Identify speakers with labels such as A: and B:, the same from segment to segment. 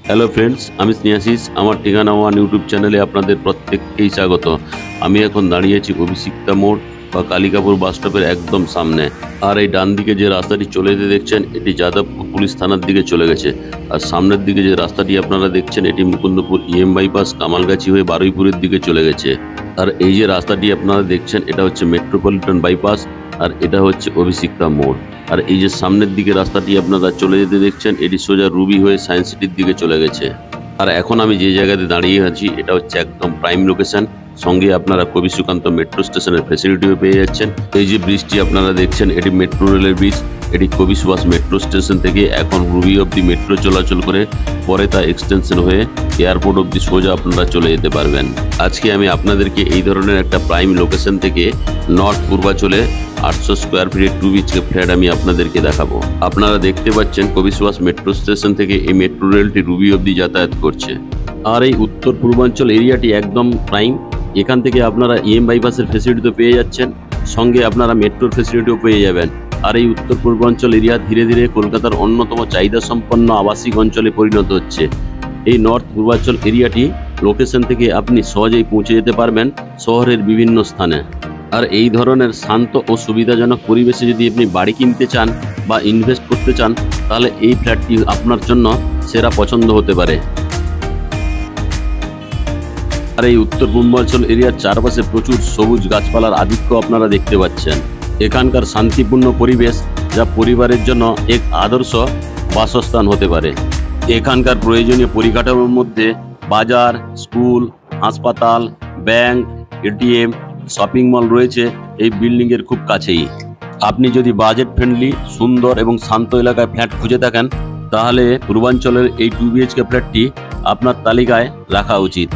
A: Hello friends, আমি স্নেহাশিস। আমার ঠিকানা ওয়ান ইউটিউব চ্যানেলে আপনাদের প্রত্যেককেই স্বাগত। আমি এখন দাঁড়িয়ে আছি অভিষিক্তা মোড় বা কালিকাপুর বাস স্টপের একদম সামনে। আর এই ডান দিকে যে রাস্তাটি চলে যেতে দেখছেন, এটি যাদবপুর পুলিশ থানার দিকে চলে গেছে। আর সামনের দিকে যে রাস্তাটি আপনারা দেখছেন, এটি মুকুন্দপুর ইএম বাইপাস কামালগাছি হয়ে বারুইপুরের দিকে চলে গেছে। আর এই যে রাস্তাটি আপনারা দেখছেন, এটা হচ্ছে মেট্রোপলিটন বাইপাস, আর এটা হচ্ছে অভিষিক্তা মোড়। আর এই যে সামনের দিকে রাস্তাটি আপনারা চলে যেতে দেখছেন, এটি সোজা রুবি হয়ে সায়েন্স সিটির দিকে চলে গেছে। আর এখন আমি যে জায়গাতে দাঁড়িয়ে আছি, এটা হচ্ছে একদম প্রাইম লোকেশন। সঙ্গে আপনারা কবি সুকান্ত মেট্রো স্টেশনের ফ্যাসিলিটিও পেয়ে যাচ্ছেন। এই যে ব্রিজটি আপনারা দেখছেন, এটি মেট্রো রেলের ব্রিজ। এটি কবি সুভাষ মেট্রো স্টেশন থেকে এখন রুবি অবধি মেট্রো চলাচল করে, পরে তা এক্সটেনশন হয়ে এয়ারপোর্ট অবধি সোজা আপনারা চলে যেতে পারবেন। আজকে আমি আপনাদেরকে এই ধরনের একটা প্রাইম লোকেশন থেকে নর্থ পূর্বাঞ্চলে 800 স্কোয়ার ফিটের 2 BHK ফ্ল্যাট আমি আপনাদেরকে দেখাবো। আপনারা দেখতে পাচ্ছেন কবি সুভাষ মেট্রো স্টেশন থেকে এই মেট্রো রেলটি রুবি অবধি যাতায়াত করছে। আর এই উত্তর পূর্বাঞ্চল এরিয়াটি একদম প্রাইম। এখান থেকে আপনারা ইএম বাইপাসের ফেসিলিটি তো পেয়ে যাচ্ছেন, সঙ্গে আপনারা মেট্রোর ফেসিলিটিও পেয়ে যাবেন। আর এই উত্তর পূর্বাঞ্চল এরিয়া ধীরে ধীরে কলকাতার অন্যতম চাহিদা সম্পন্ন আবাসিক অঞ্চলে পরিণত হচ্ছে। এই নর্থ পূর্বাঞ্চল এরিয়াটি লোকেশন থেকে আপনি সহজেই পৌঁছে যেতে পারবেন শহরের বিভিন্ন স্থানে। আর এই ধরনের শান্ত ও সুবিধাজনক পরিবেশে যদি আপনি বাড়ি কিনতে চান বা ইনভেস্ট করতে চান, তাহলে এই ফ্ল্যাটটি আপনার জন্য সেরা পছন্দ হতে পারে। আর এই উত্তর পূর্বাঞ্চল এরিয়ার চারপাশে প্রচুর সবুজ গাছপালার আধিক্য আপনারা দেখতে পাচ্ছেন। এখানকার শান্তিপূর্ণ পরিবেশ যা পরিবারের জন্য এক আদর্শ বাসস্থান হতে পারে। এখানকার প্রয়োজনীয় পরিকাঠামোর মধ্যে বাজার, স্কুল, হাসপাতাল, ব্যাংক, এটিএম, শপিং মল রয়েছে এই বিল্ডিংয়ের খুব কাছেই। আপনি যদি বাজেট ফ্রেন্ডলি, সুন্দর এবং শান্ত এলাকায় ফ্ল্যাট খুঁজে থাকেন, তাহলে পূর্বাঞ্চলের এই 2 BHK ফ্ল্যাটটি আপনার তালিকায় রাখা উচিত।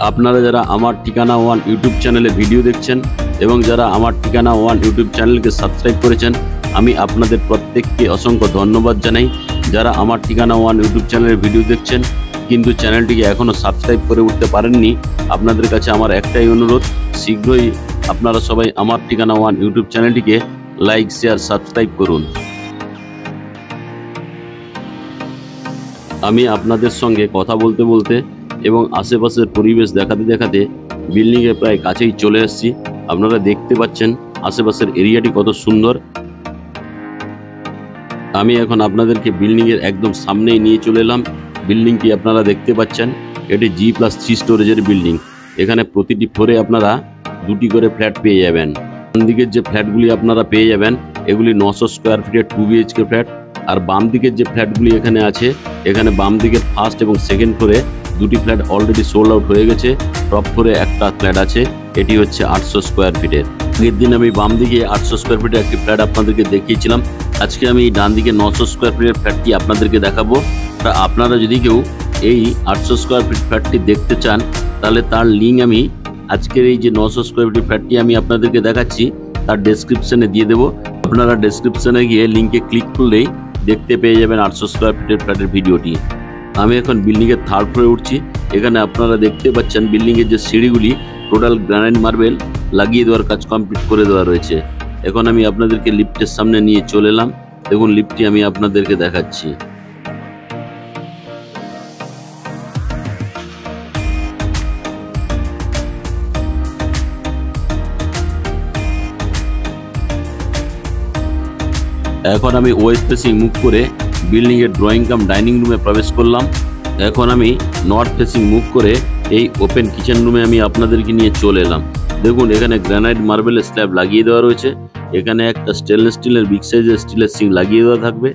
A: আপনারা যারা আমার ঠিকানা ওয়ান ইউটিউব চ্যানেলে ভিডিও দেখছেন এবং যারা আমার ঠিকানা ওয়ান ইউটিউব চ্যানেলকে সাবস্ক্রাইব করেছেন, আমি আপনাদের প্রত্যেককে অসংখ্য ধন্যবাদ জানাই। যারা আমার ঠিকানা ওয়ান ইউটিউব চ্যানেলের ভিডিও দেখছেন কিন্তু চ্যানেলটিকে এখনও সাবস্ক্রাইব করে উঠতে পারেননি, আপনাদের কাছে আমার একটাই অনুরোধ, শীঘ্রই আপনারা সবাই আমার ঠিকানা ওয়ান ইউটিউব চ্যানেলটিকে লাইক, শেয়ার, সাবস্ক্রাইব করুন। আমি আপনাদের সঙ্গে কথা বলতে বলতে এবং আশেপাশের পরিবেশ দেখাতে দেখাতে বিল্ডিংয়ের প্রায় কাছেই চলে এসেছি। আপনারা দেখতে পাচ্ছেন আশেপাশের এরিয়াটি কত সুন্দর। আমি এখন আপনাদেরকে বিল্ডিংয়ের একদম সামনেই নিয়ে চলে এলাম। বিল্ডিংটি আপনারা দেখতে পাচ্ছেন, এটি G+3 স্টোরেজের বিল্ডিং। এখানে প্রতিটি ফ্লোরে আপনারা 2টি করে ফ্ল্যাট পেয়ে যাবেন। ডান দিকের যে ফ্ল্যাটগুলি আপনারা পেয়ে যাবেন, এগুলি 900 স্কোয়ার ফিটের 2 BHK ফ্ল্যাট। আর বাম দিকের যে ফ্ল্যাটগুলি এখানে আছে, এখানে বাম দিকের ফার্স্ট এবং সেকেন্ড ফ্লোরে 2টি ফ্ল্যাট অলরেডি সোল্ড আউট হয়ে গেছে। টপ ফ্লোরে একটা ফ্ল্যাট আছে, এটি হচ্ছে 800 স্কোয়ার ফিটের। আগের দিন আমি বাম দিকে 800 স্কোয়ার ফিটের একটি ফ্ল্যাট আপনাদেরকে দেখিয়েছিলাম। আজকে আমি ডান দিকে 900 স্কোয়ার ফিটের ফ্ল্যাটটি আপনাদেরকে দেখাবো। আপনারা যদি কেউ এই 800 স্কোয়ার ফিট ফ্ল্যাটটি দেখতে চান, তাহলে তার লিঙ্ক আমি আজকের এই যে 900 স্কোয়ার ফিটের ফ্ল্যাটটি আমি আপনাদেরকে দেখাচ্ছি তার ডেসক্রিপশনে দিয়ে দেবো। আপনারা ডেসক্রিপশনে গিয়ে লিঙ্কে ক্লিক করলেই দেখতে পেয়ে যাবেন 800 স্কোয়ার ফিটের ফ্ল্যাটের ভিডিওটি। আমি এখন বিল্ডিংয়ের থার্ড ফ্লোরে উঠছি। এখানে আপনারা দেখতে পাচ্ছেন বিল্ডিংয়ের যে সিঁড়িগুলি টোটাল গ্রানাইট মার্বেল লাগিয়ে দেওয়ার কাজ কমপ্লিট করে দেওয়া রয়েছে। এখন আমি আপনাদেরকে লিফটের সামনে নিয়ে চলে এলাম। দেখুন লিফটটি আমি আপনাদেরকে দেখাচ্ছি। এখন আমি ওয়েস্ট ফেসিং মুভ করে বিল্ডিংয়ের ড্রয়িং কাম ডাইনিং রুমে প্রবেশ করলাম। এখন আমি নর্থ ফেসিং মুভ করে এই ওপেন কিচেন রুমে আমি আপনাদেরকে নিয়ে চলে এলাম। দেখুন এখানে গ্রানাইট মার্বেলের স্ল্যাব লাগিয়ে দেওয়া রয়েছে। এখানে একটা স্টেনলেস স্টিলের বিগ সাইজের স্টিলের সিঙ্ক লাগিয়ে দেওয়া থাকবে,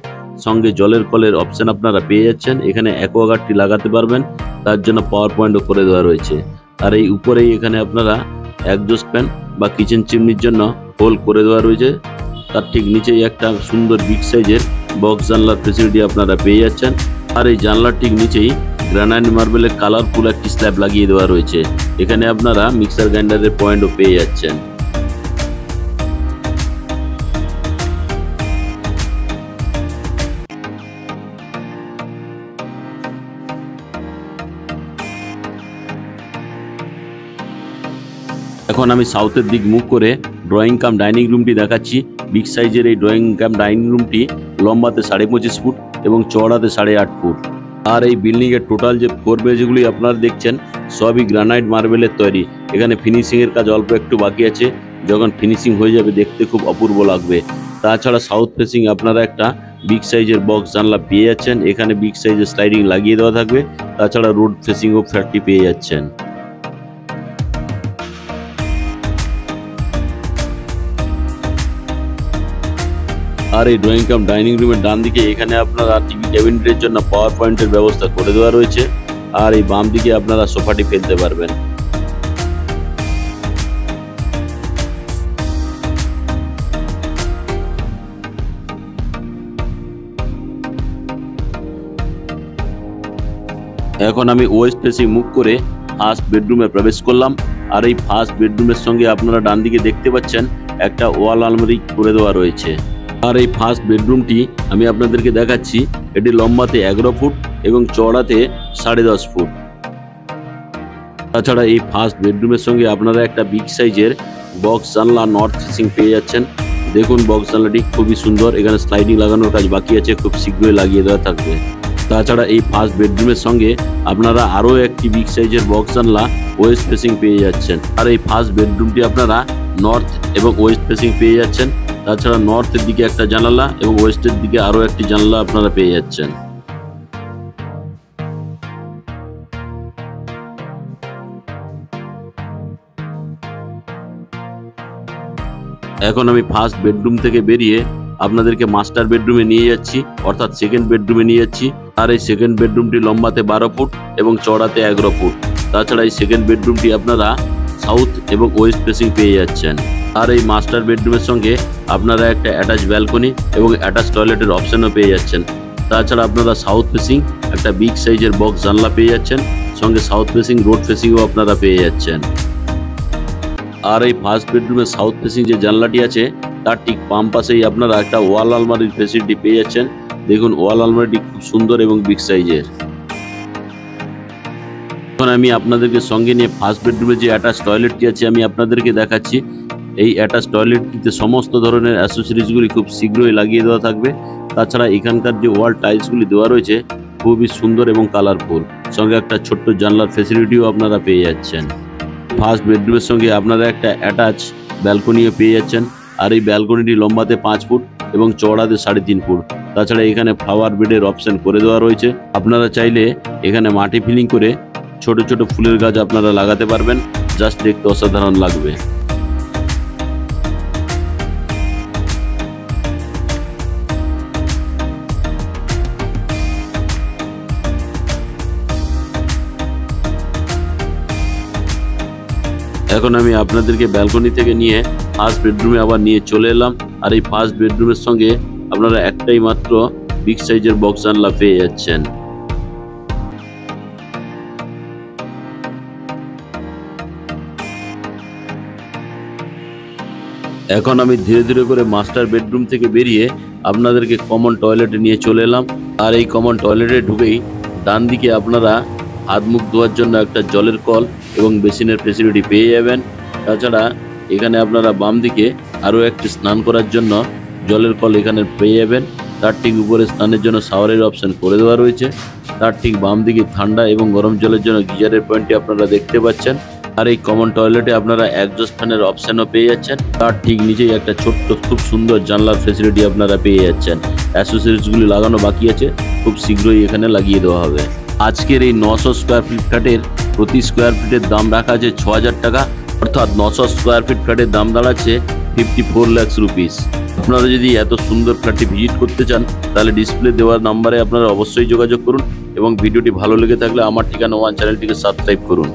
A: সঙ্গে জলের কলের অপশন আপনারা পেয়ে যাচ্ছেন। এখানে অ্যাকোয়াগার্ডটি লাগাতে পারবেন, তার জন্য পাওয়ার পয়েন্টও করে দেওয়া রয়েছে। আর এই উপরেই এখানে আপনারা এক্সজস্ট ফ্যান বা কিচেন চিমনির জন্য হোল করে দেওয়া রয়েছে। তার ঠিক নিচেই একটা সুন্দর বিগ সাইজের বক্স জানলার ফেসিলিটি আপনারা পেয়ে যাচ্ছেন। আর এই জানলার ঠিক নিচেই গ্রানাইট মার্বেলের কালারফুল একটি স্ল্যাব লাগিয়ে দেওয়া রয়েছে। এখানে আপনারা মিক্সার গ্রাইন্ডারের পয়েন্টও পেয়ে যাচ্ছেন। এখন আমি সাউথের দিক মুভ করে ড্রয়িং কাম ডাইনিং রুমটি দেখাচ্ছি। বিগ সাইজের এই ড্রয়িং কাম ডাইনিং রুমটি লম্বাতে 25.5 ফুট এবং চওড়াতে 8.5 ফুট। আর এই বিল্ডিং এর টোটাল যে ফ্লোর বেজগুলি আপনারা দেখছেন সবই গ্রানাইট মার্বেলের তৈরি। এখানে ফিনিশিং এর কাজ অল্প একটু বাকি আছে, যখন ফিনিশিং হয়ে যাবে দেখতে খুব অপূর্ব লাগবে। তাছাড়া সাউথ ফেসিং আপনারা একটা বিগ সাইজের বক্স জানলা পেয়ে যাচ্ছেন। এখানে বিগ সাইজের স্লাইডিং লাগিয়ে দেওয়া থাকবে। তাছাড়া রোড ফেসিংও ফ্ল্যাটটি পেয়ে যাচ্ছেন। আর এই ড্রয়িং কাম ডাইনিং রুমের ডান দিকে এখানে আপনারা টিভি ক্যাবিনেটের জন্য পাওয়ার পয়েন্টের ব্যবস্থা করে দেওয়া রয়েছে। আর এই বাম দিকে আপনারা সোফাটি ফেলতে পারবেন। এখন আমি ওয়েস্ট ফেসিং মুভ করে ফার্স্ট বেডরুমে প্রবেশ করলাম। আর এই ফার্স্ট বেডরুমের সঙ্গে আপনারা ডান দিকে দেখতে পাচ্ছেন একটা ওয়াল আলমারি করে দেওয়া রয়েছে। আর এই ফার্স্ট বেডরুমটি আমি আপনাদেরকে দেখাচ্ছি। এটি লম্বাতে 11 ফুট এবং চওড়াতে 10.5 ফুট। তাছাড়া এই ফার্স্ট বেডরুমের সঙ্গে আপনারা একটা বিগ সাইজের বক্স জানলা নর্থ ফেসিং পেয়ে যাচ্ছেন। দেখুন বক্স জানলাটি খুবই সুন্দর। এখানে স্লাইডিং লাগানোর কাজ বাকি আছে, খুব শীঘ্রই লাগিয়ে দেওয়া থাকবে। তাছাড়া এই ফার্স্ট বেডরুমের সঙ্গে আপনারা আরও একটি বিগ সাইজের বক্স জানলা ওয়েস্ট ফেসিং পেয়ে যাচ্ছেন। আর এই ফার্স্ট বেডরুমটি আপনারা নর্থ এবং ওয়েস্ট ফেসিং পেয়ে যাচ্ছেন। তাছাড়া নর্থের দিকে একটা জানালা এবং ওয়েস্টের দিকে আরও একটি জানালা আপনারা পেয়ে যাচ্ছেন। এখন আমি ফার্স্ট বেডরুম থেকে বেরিয়ে আপনাদেরকে মাস্টার বেডরুমে নিয়ে যাচ্ছি, অর্থাৎ সেকেন্ড বেডরুমে নিয়ে যাচ্ছি। আর এই সেকেন্ড বেডরুমটি লম্বাতে 12 ফুট এবং চওড়াতে 11 ফুট। তাছাড়া এই সেকেন্ড বেডরুমটি আপনারা সাউথ এবং ওয়েস্ট ফেসিং পেয়ে যাচ্ছেন। আর এই মাস্টার বেডরুমের সঙ্গে আপনারা একটা অ্যাটাচ ব্যালকনি এবং অ্যাটাচ টয়লেটের অপশনও পেয়ে যাচ্ছেন। তাছাড়া আপনারা সাউথ ফেসিং একটা বিগ সাইজের বক্স জানলা পেয়ে যাচ্ছেন, সঙ্গে সাউথ ফেসিং রোড ফেসিংও আপনারা পেয়ে যাচ্ছেন। আর এই ফার্স্ট বেডরুমের সাউথ ফেসিং যে জানলাটি আছে তার ঠিক বাম পাশেই আপনারা একটা ওয়াল আলমারির ফেসিলিটি পেয়ে যাচ্ছেন। দেখুন ওয়াল আলমারিটি খুব সুন্দর এবং বিগ সাইজের। এখন আমি আপনাদেরকে সঙ্গে নিয়ে ফার্স্ট বেডরুমে যে অ্যাটাচ টয়লেটটি আছে আমি আপনাদেরকে দেখাচ্ছি। এই অ্যাটাচ টয়লেটটিতে সমস্ত ধরনের অ্যাসেসরিজগুলি খুব শীঘ্রই লাগিয়ে দেওয়া থাকবে। তাছাড়া এখানকার যে ওয়াল টাইলসগুলি দেওয়া রয়েছে খুবই সুন্দর এবং কালারফুল, সঙ্গে একটা ছোট্ট জানলার ফেসিলিটিও আপনারা পেয়ে যাচ্ছেন। ফার্স্ট বেডরুমের সঙ্গে আপনারা একটা অ্যাটাচ ব্যালকনিও পেয়ে যাচ্ছেন। আর এই ব্যালকনিটি লম্বাতে 5 ফুট এবং চওড়াতে 3.5 ফুট। তাছাড়া এখানে ফ্লাওয়ার বেডের অপশন করে দেওয়া রয়েছে। আপনারা চাইলে এখানে মাটি ফিলিং করে ছোট ছোট ফুলের গাছ আপনারা লাগাতে পারবেন, জাস্ট দেখতে অসাধারণ লাগবে। এখন আমি আপনাদেরকে ব্যালকনি থেকে নিয়ে ফার্স্ট বেডরুমে আবার নিয়ে চলে এলাম। আর এই ফার্স্ট বেডরুমের সঙ্গে আপনারা একটাই মাত্র বিগ সাইজের বক্স জানলা পেয়ে যাচ্ছেন। এখন আমি ধীরে ধীরে করে মাস্টার বেডরুম থেকে বেরিয়ে আপনাদেরকে কমন টয়লেটে নিয়ে চলে এলাম। আর এই কমন টয়লেটে ঢুকেই ডান দিকে আপনারা হাত মুখ ধোয়ার জন্য একটা জলের কল এবং বেসিনের ফেসিলিটি পেয়ে যাবেন। তাছাড়া এখানে আপনারা বাম দিকে আরও একটি স্নান করার জন্য জলের কল এখানে পেয়ে যাবেন। তার ঠিক উপরে স্নানের জন্য শাওয়ারের অপশন করে দেওয়া রয়েছে। তার ঠিক বাম দিকে ঠান্ডা এবং গরম জলের জন্য গিজারের পয়েন্টটি আপনারা দেখতে পাচ্ছেন। আর এই কমন টয়লেটে আপনারা এক্সজস্ট ফ্যানের অপশনও পেয়ে যাচ্ছেন। তার ঠিক নিচেই একটা ছোট্ট খুব সুন্দর জানলার ফেসিলিটি আপনারা পেয়ে যাচ্ছেন। অ্যাসেসরিজগুলি লাগানো বাকি আছে, খুব শীঘ্রই এখানে লাগিয়ে দেওয়া হবে। আজকের এই 900 স্কোয়ার ফিট ফ্ল্যাটের প্রতি স্কোয়ার ফিটের দাম রাখা আছে 6000 টাকা, অর্থাৎ 900 স্কোয়ার ফিট ফ্ল্যাটের দাম দাঁড়াচ্ছে 54 লাখ রুপিস। আপনারা যদি এত সুন্দর ফ্ল্যাটটি ভিজিট করতে চান তাহলে ডিসপ্লে দেওয়ার নাম্বারে আপনারা অবশ্যই যোগাযোগ করুন এবং ভিডিওটি ভালো লেগে থাকলে আমার ঠিকানা ওয়ান চ্যানেলটিকে সাবস্ক্রাইব করুন।